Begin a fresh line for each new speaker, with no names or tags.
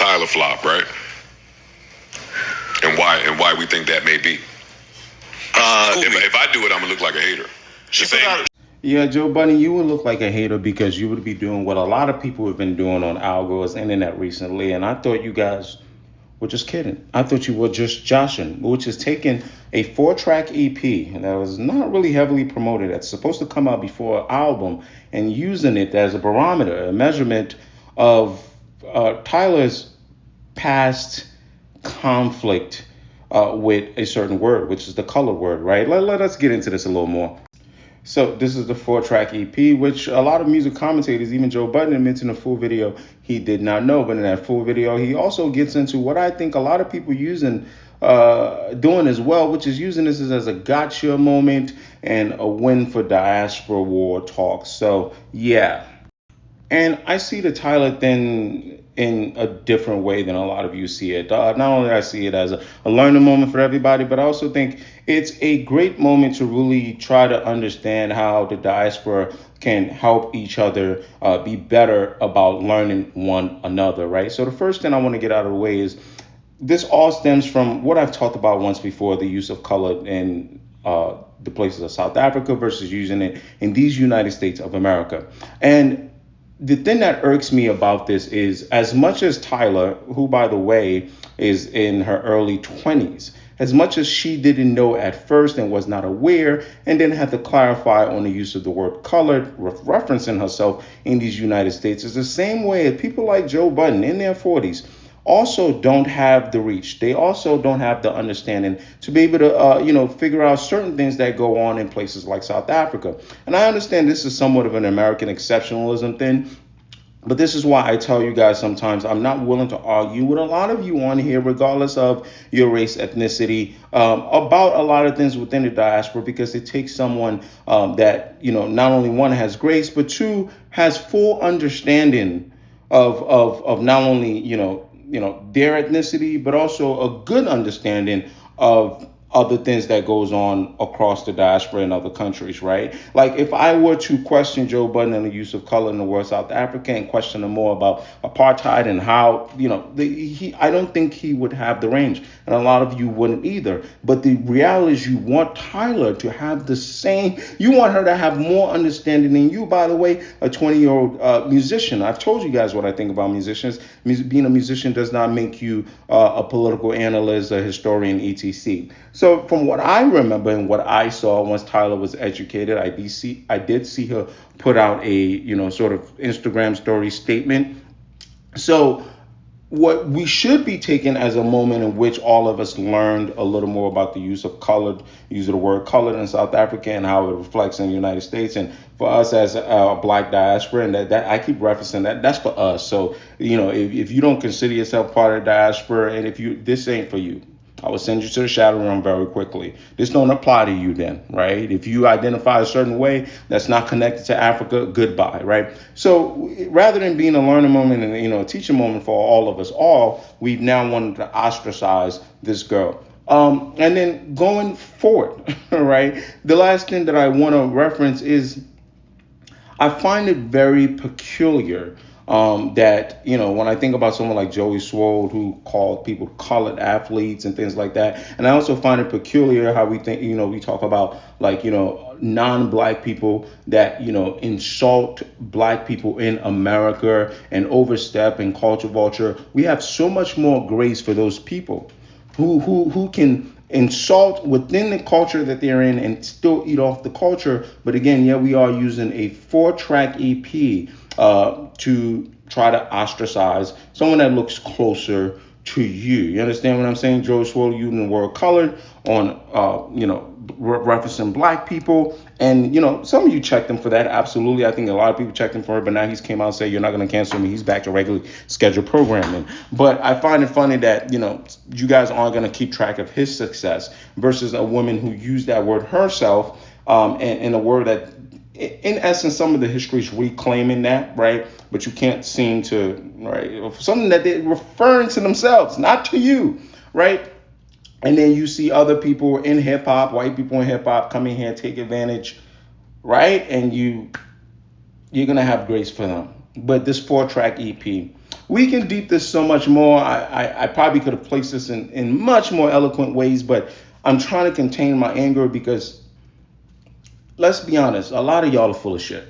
Tyla flop, right? And why we think that may be. If I do it, I'm gonna look like a hater.
Yeah, Joe Bunny, you would look like a hater because you would be doing what a lot of people have been doing on Algo's internet recently, and I thought you guys were just kidding. I thought you were just joshing, which is taking a 4-track EP that was not really heavily promoted, that's supposed to come out before an album, and using it as a barometer, a measurement of Tyler's past conflict with a certain word, which is the color word, right? Let us get into this a little more. So this is the 4-track EP, which a lot of music commentators, even Joe Budden, admits in a full video he did not know. But in that full video, he also gets into what I think a lot of people doing as well, which is using this as a gotcha moment and a win for diaspora war talk. So yeah, and I see the Tyler thing in a different way than a lot of you see it. Not only do I see it as a learning moment for everybody, but I also think it's a great moment to really try to understand how the diaspora can help each other be better about learning one another, right? So the first thing I want to get out of the way is this all stems from what I've talked about once before, the use of color in the places of South Africa versus using it in these United States of America. And the thing that irks me about this is, as much as Tyla, who by the way is in her early 20s, as much as she didn't know at first and was not aware, and then had to clarify on the use of the word colored, referencing herself in these United States, is the same way as people like Joe Budden in their 40s also don't have the reach. They also don't have the understanding to be able to, figure out certain things that go on in places like South Africa. And I understand this is somewhat of an American exceptionalism thing, but this is why I tell you guys sometimes I'm not willing to argue with a lot of you on here, regardless of your race, ethnicity, about a lot of things within the diaspora, because it takes someone that, not only one has grace, but two has full understanding of not only, their ethnicity, but also a good understanding of other things that goes on across the diaspora in other countries, right? Like if I were to question Joe Budden and the use of color in the word South Africa and question him more about apartheid and how, I don't think he would have the range, and a lot of you wouldn't either. But the reality is you want Tyla to have the same, you want her to have more understanding than you, by the way, a 20-year-old musician. I've told you guys what I think about musicians. Being a musician does not make you a political analyst, a historian, etc. So from what I remember and what I saw once Tyla was educated, I did see her put out a, sort of Instagram story statement. So what we should be taking as a moment in which all of us learned a little more about the use of colored, use of the word colored in South Africa and how it reflects in the United States. And for us as a black diaspora, and that I keep referencing that's for us. So, if you don't consider yourself part of the diaspora, and this ain't for you, I will send you to the shadow realm very quickly. This don't apply to you then, right? If you identify a certain way that's not connected to Africa, goodbye, right? So rather than being a learning moment and, a teaching moment for all of us we've now wanted to ostracize this girl. And then going forward, right? The last thing that I want to reference is I find it very peculiar that, when I think about someone like Joey Swold, who called people colored athletes and things like that. And I also find it peculiar how we think, we talk about like, non-black people that, insult black people in America and overstep and culture vulture. We have so much more grace for those people who can insult within the culture that they're in and still eat off the culture. But again, we are using a 4-track EP to try to ostracize someone that looks closer to you. You understand what I'm saying? Joe Swoll using the word colored on, referencing black people. And, some of you checked him for that. Absolutely. I think a lot of people checked him for it, but now he's came out and said, you're not going to cancel me. He's back to regularly scheduled programming. But I find it funny that, you guys aren't going to keep track of his success versus a woman who used that word herself, and a word that, in essence, some of the history is reclaiming that, right? But you can't seem to, right? Something that they're referring to themselves, not to you, right? And then you see other people in hip hop, white people in hip hop, come in here and take advantage, right? And you're gonna have grace for them. But this 4-track EP, We can deep this so much more. I probably could have placed this in much more eloquent ways, but I'm trying to contain my anger because let's be honest, a lot of y'all are full of shit.